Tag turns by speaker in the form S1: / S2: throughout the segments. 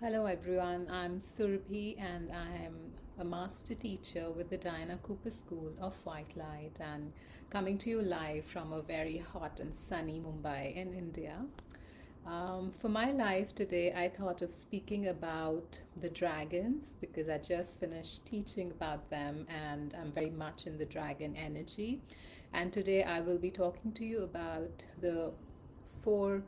S1: Hello everyone, I'm Surabhi and I am a master teacher with the Diana Cooper School of White Light and coming to you live from a very hot and sunny Mumbai in India. For my life today, I thought of speaking about the dragons because I just finished teaching about them and I'm very much in the dragon energy. And today I will be talking to you about the four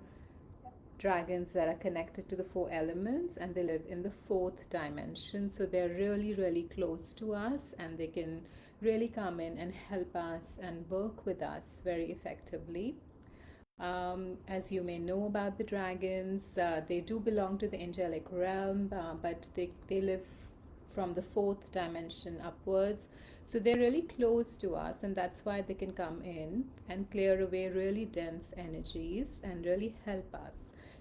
S1: dragons that are connected to the four elements and they live in the fourth dimension. So they're really, really close to us and they can really come in and help us and work with us very effectively. As you may know about the dragons, they do belong to the angelic realm, but they live from the fourth dimension upwards. So they're really close to us, and that's why they can come in and clear away really dense energies and really help us.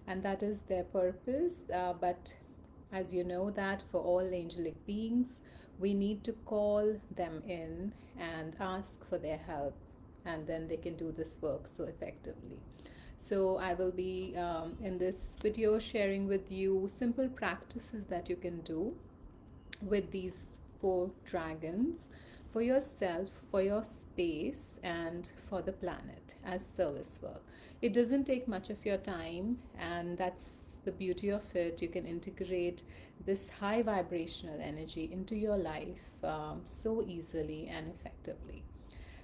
S1: And that is their purpose. But as you know, that for all angelic beings, we need to call them in and ask for their help, and then they can do this work so effectively. So I will be in this video sharing with you simple practices that you can do with these four dragons for yourself, for your space, and for the planet as service work. It doesn't take much of your time, and that's the beauty of it. You can integrate this high vibrational energy into your life so easily and effectively.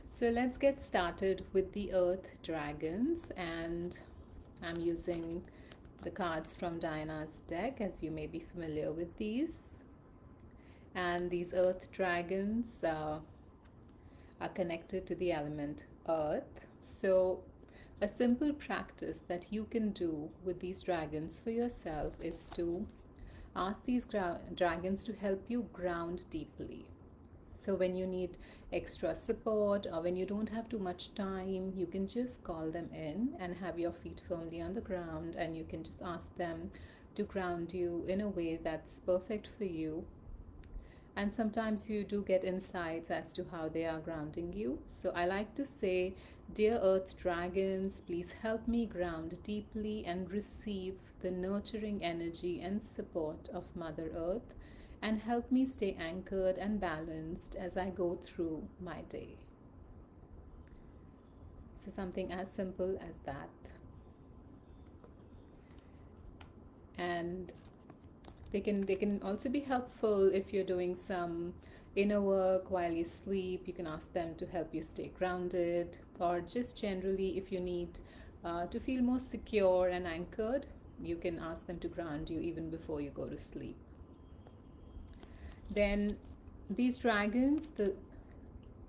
S1: So let's get started with the Earth Dragons, and I'm using the cards from Diana's deck, as you may be familiar with these. And these Earth Dragons are connected to the element Earth. So a simple practice that you can do with these dragons for yourself is to ask these dragons to help you ground deeply. So when you need extra support or when you don't have too much time, you can just call them in and have your feet firmly on the ground, and you can just ask them to ground you in a way that's perfect for you. And sometimes you do get insights as to how they are grounding you. So I like to say, dear Earth Dragons, please help me ground deeply and receive the nurturing energy and support of Mother Earth, and help me stay anchored and balanced as I go through my day. So something as simple as that. And they can also be helpful if you're doing some inner work while you sleep. You can ask them to help you stay grounded, or just generally if you need to feel more secure and anchored, you can ask them to ground you even before you go to sleep. Then these dragons,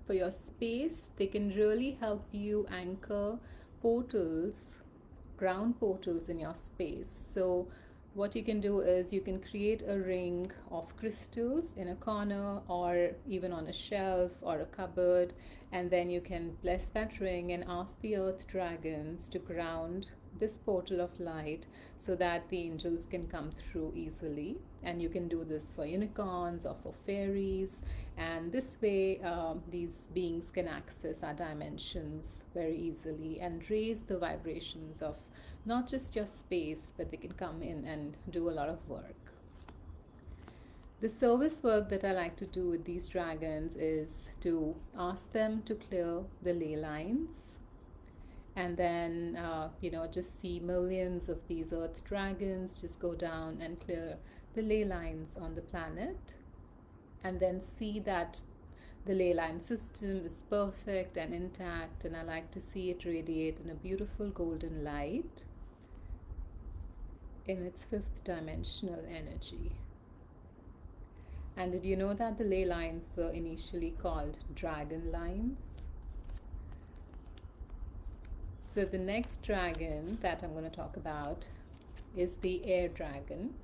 S1: for your space, they can really help you anchor portals, ground portals in your space. So what you can do is you can create a ring of crystals in a corner or even on a shelf or a cupboard, and then you can bless that ring and ask the Earth Dragons to ground this portal of light so that the angels can come through easily. And you can do this for unicorns or for fairies, and this way these beings can access our dimensions very easily and raise the vibrations of not just your space, but they can come in and do a lot of work. The service work that I like to do with these dragons is to ask them to clear the ley lines, and then just see millions of these Earth Dragons just go down and clear the ley lines on the planet, and then see that the ley line system is perfect and intact, and I like to see it radiate in a beautiful golden light in its fifth dimensional energy. And did you know that the ley lines were initially called dragon lines? So the next dragon that I'm going to talk about is the air dragon.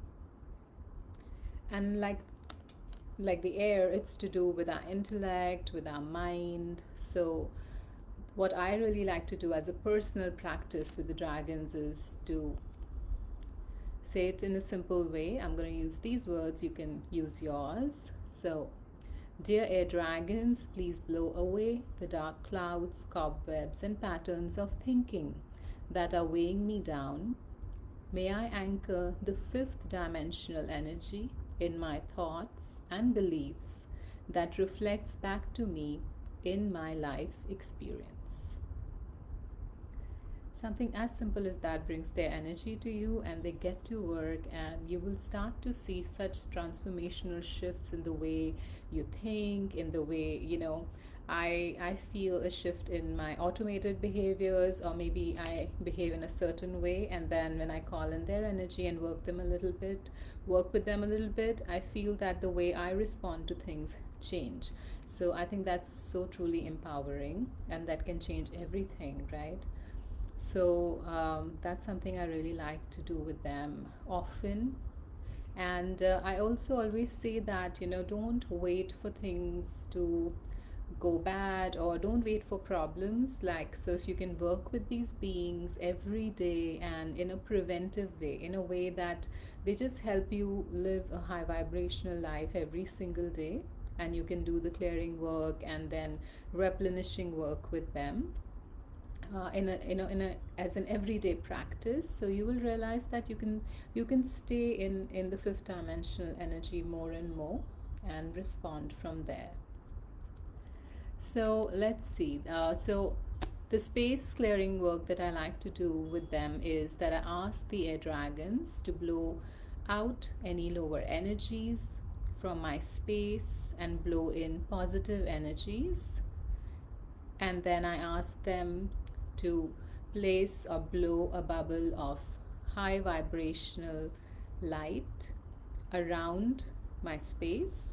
S1: And like the air, it's to do with our intellect, with our mind. So what I really like to do as a personal practice with the dragons is to say it in a simple way. I'm going to use these words, you can use yours. So, dear air dragons, please blow away the dark clouds, cobwebs, and patterns of thinking that are weighing me down, May I anchor the fifth dimensional energy in my thoughts and beliefs that reflects back to me in my life experience. Something as simple as that brings their energy to you, and they get to work, and you will start to see such transformational shifts in the way you think, in the way, I feel a shift in my automated behaviors, or maybe I behave in a certain way, and then when I call in their energy and work with them a little bit, I feel that the way I respond to things change. So I think that's so truly empowering, and that can change everything, right? So that's something I really like to do with them often. And I also always say that, don't wait for things to go bad, or don't wait for problems. Like, so if you can work with these beings every day and in a preventive way, in a way that they just help you live a high vibrational life every single day, and you can do the clearing work and then replenishing work with them, in a as an everyday practice, so you will realize that you can stay in the fifth dimensional energy more and more, and respond from there. So let's see. So the space clearing work that I like to do with them is that I ask the air dragons to blow out any lower energies from my space and blow in positive energies. And then I ask them to place or blow a bubble of high vibrational light around my space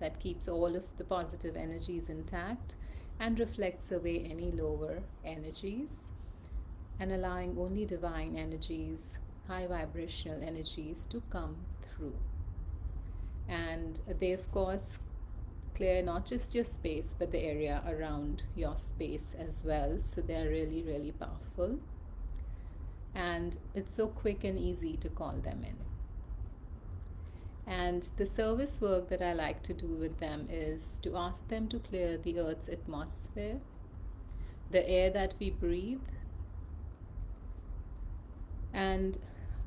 S1: that keeps all of the positive energies intact and reflects away any lower energies, and allowing only divine energies, high vibrational energies, to come through. And they, of course, clear not just your space but the area around your space as well. So they're really, really powerful. And it's so quick and easy to call them in. And the service work that I like to do with them is to ask them to clear the Earth's atmosphere, the air that we breathe. And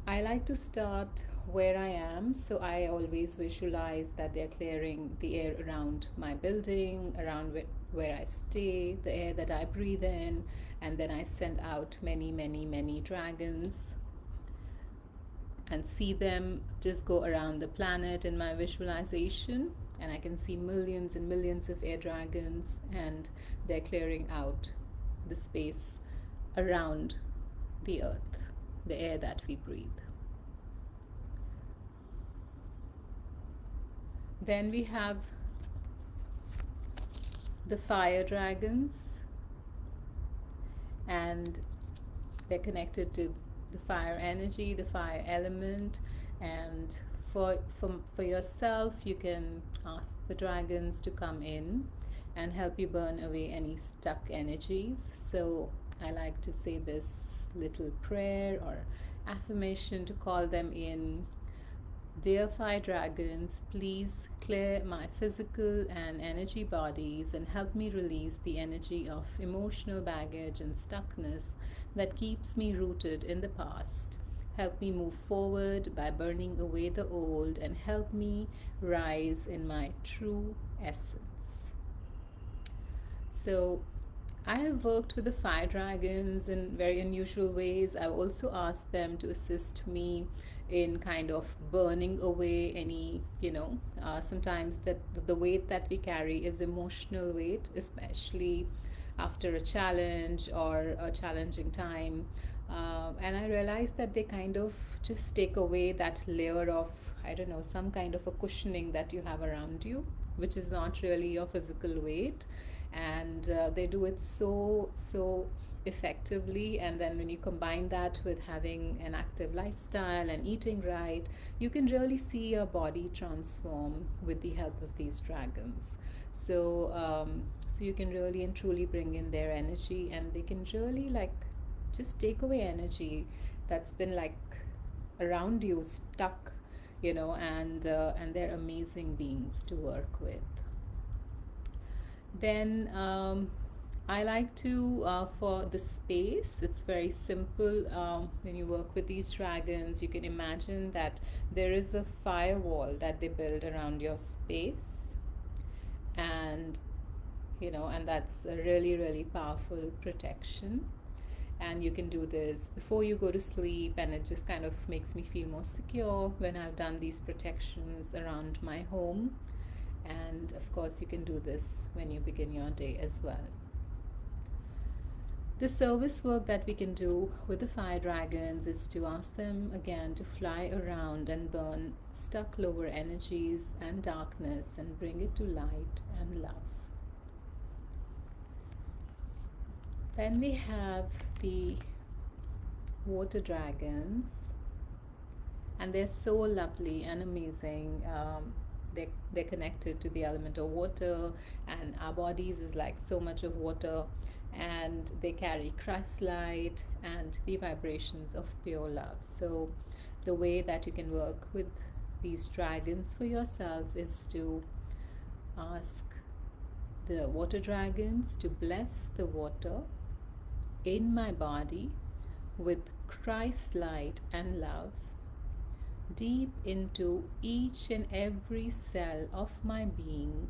S1: I like to start where I am, so I always visualize that they're clearing the air around my building, around where I stay, the air that I breathe in, and then I send out many, many, many dragons and see them just go around the planet in my visualization. And I can see millions and millions of air dragons, and they're clearing out the space around the Earth, the air that we breathe. Then we have the fire dragons, and they're connected to the fire energy, the fire element. And for yourself, you can ask the dragons to come in and help you burn away any stuck energies. So I like to say this little prayer or affirmation to call them in. Dear fire dragons, please clear my physical and energy bodies and help me release the energy of emotional baggage and stuckness that keeps me rooted in the past. Help me move forward by burning away the old, and help me rise in my true essence. So I have worked with the fire dragons in very unusual ways. I've also asked them to assist me in kind of burning away any, sometimes that the weight that we carry is emotional weight, especially after a challenge or a challenging time. And I realized that they kind of just take away that layer of, I don't know, some kind of a cushioning that you have around you, which is not really your physical weight. And they do it so effectively. And then when you combine that with having an active lifestyle and eating right, you can really see your body transform with the help of these dragons. So you can really and truly bring in their energy, and they can really like just take away energy that's been like around you, stuck, and they're amazing beings to work with. Then I like to, for the space, it's very simple. When you work with these dragons, you can imagine that there is a firewall that they build around your space. And, and that's a really, really powerful protection. And you can do this before you go to sleep, and it just kind of makes me feel more secure when I've done these protections around my home. And of course, you can do this when you begin your day as well. The service work that we can do with the fire dragons is to ask them again to fly around and burn stuck lower energies and darkness and bring it to light and love. Then we have the water dragons, and they're so lovely and amazing. They're connected to the element of water, and our bodies is like so much of water, and they carry Christ light and the vibrations of pure love. So the way that you can work with these dragons for yourself is to ask the water dragons to bless the water in my body with Christ light and love deep into each and every cell of my being,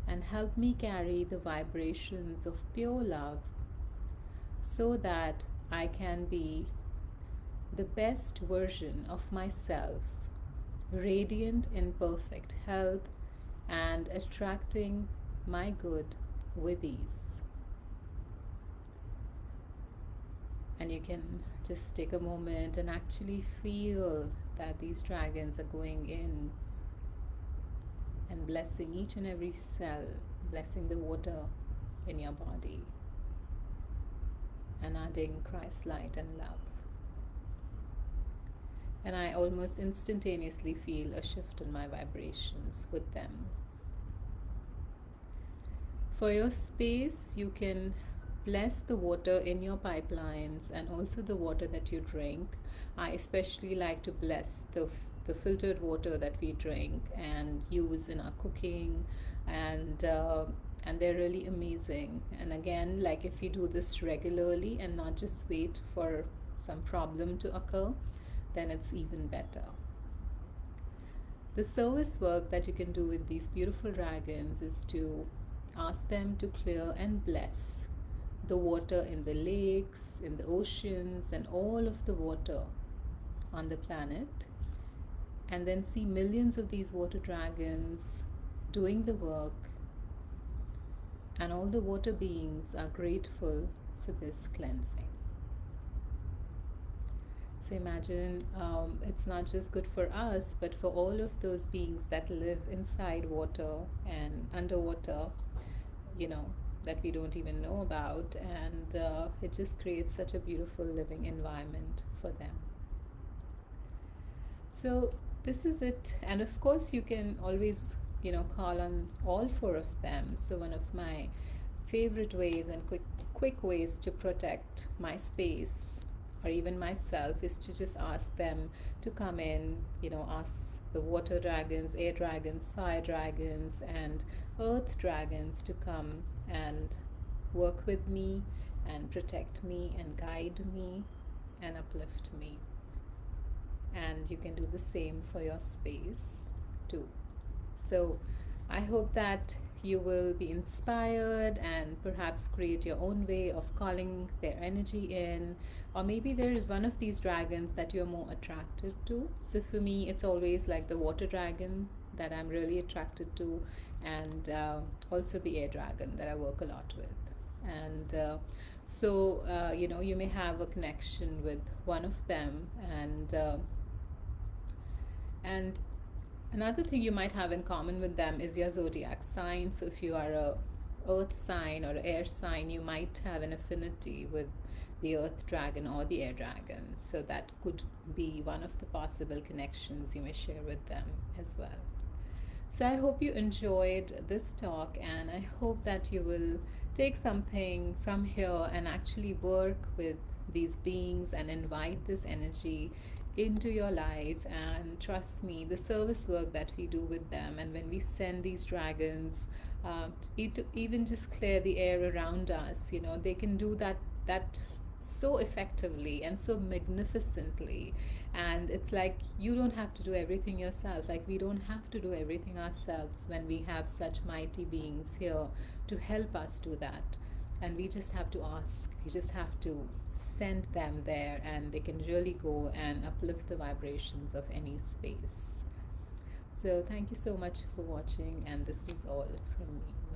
S1: and help me carry the vibrations of pure love so that I can be the best version of myself, radiant in perfect health and attracting my good with ease. And you can just take a moment and actually feel that these dragons are going in and blessing each and every cell, blessing the water in your body, and adding Christ light and love. And I almost instantaneously feel a shift in my vibrations with them. For your space, you can bless the water in your pipelines and also the water that you drink. I especially like to bless the filtered water that we drink and use in our cooking, and they're really amazing. And again, like if you do this regularly and not just wait for some problem to occur, then it's even better. The service work that you can do with these beautiful dragons is to ask them to clear and bless the water in the lakes, in the oceans, and all of the water on the planet, and then see millions of these water dragons doing the work, and all the water beings are grateful for this cleansing. So imagine it's not just good for us, but for all of those beings that live inside water and underwater, that we don't even know about, and it just creates such a beautiful living environment for them. So this is it. And of course, you can always call on all four of them. So one of my favorite ways and quick ways to protect my space or even myself is to just ask them to come in, ask the water dragons, air dragons, fire dragons, and earth dragons to come and work with me and protect me and guide me and uplift me. And you can do the same for your space too. So I hope that you will be inspired and perhaps create your own way of calling their energy in, or maybe there is one of these dragons that you're more attracted to. So for me, it's always like the water dragon that I'm really attracted to, and also the air dragon that I work a lot with. And you may have a connection with one of them, and another thing you might have in common with them is your zodiac sign. So if you are a earth sign or air sign, you might have an affinity with the earth dragon or the air dragon. So that could be one of the possible connections you may share with them as well. So I hope you enjoyed this talk, and I hope that you will take something from here and actually work with these beings and invite this energy into your life. And trust me, the service work that we do with them, and when we send these dragons to even just clear the air around us, they can do that so effectively and so magnificently. And it's like you don't have to do everything yourself. Like, we don't have to do everything ourselves when we have such mighty beings here to help us do that. And we just have to ask, we just have to send them there, and they can really go and uplift the vibrations of any space. So thank you so much for watching, and this is all from me.